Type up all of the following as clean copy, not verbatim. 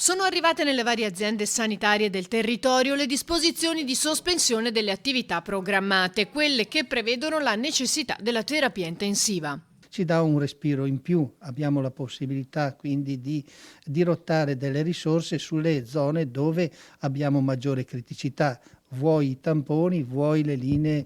Sono arrivate nelle varie aziende sanitarie del territorio le disposizioni di sospensione delle attività programmate, quelle che prevedono la necessità della terapia intensiva. Ci dà un respiro in più, abbiamo la possibilità quindi di dirottare delle risorse sulle zone dove abbiamo maggiore criticità, vuoi i tamponi, vuoi le linee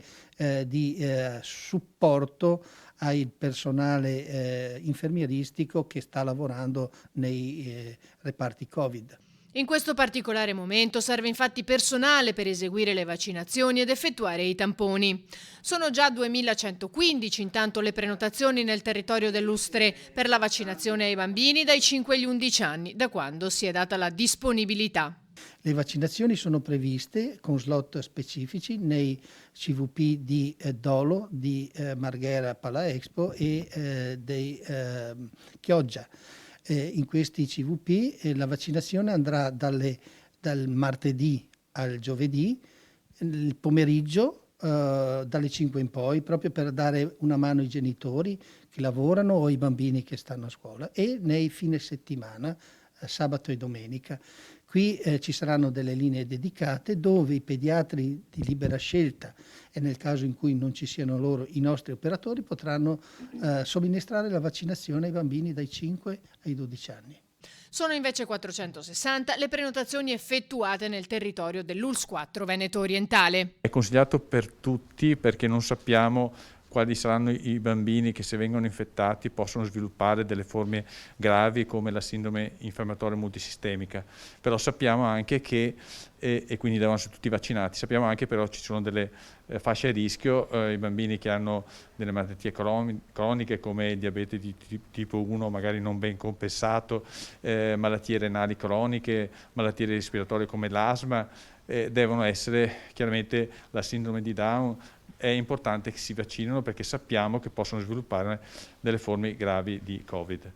di supporto al personale infermieristico che sta lavorando nei reparti Covid. In questo particolare momento serve infatti personale per eseguire le vaccinazioni ed effettuare i tamponi. Sono già 2115 intanto le prenotazioni nel territorio dell'Ustre per la vaccinazione ai bambini dai 5 agli 11 anni, da quando si è data la disponibilità. Le vaccinazioni sono previste con slot specifici nei CVP di Dolo, di Marghera Pala Expo e dei Chioggia. In questi CVP la vaccinazione andrà dal martedì al giovedì, il pomeriggio dalle 5 in poi, proprio per dare una mano ai genitori che lavorano o ai bambini che stanno a scuola, e nei fine settimana, sabato e domenica. Qui ci saranno delle linee dedicate dove i pediatri di libera scelta, e nel caso in cui non ci siano loro i nostri operatori, potranno somministrare la vaccinazione ai bambini dai 5 ai 12 anni. Sono invece 460 le prenotazioni effettuate nel territorio dell'ULSS 4 Veneto Orientale. È consigliato per tutti perché non sappiamo quali saranno i bambini che, se vengono infettati, possono sviluppare delle forme gravi come la sindrome infiammatoria multisistemica. Però sappiamo anche che, e quindi devono essere tutti vaccinati, sappiamo anche però ci sono delle fasce a rischio, i bambini che hanno delle malattie croniche come il diabete di tipo 1 magari non ben compensato, malattie renali croniche, malattie respiratorie come l'asma, devono essere chiaramente la sindrome di Down. È importante che si vaccinino perché sappiamo che possono sviluppare delle forme gravi di Covid.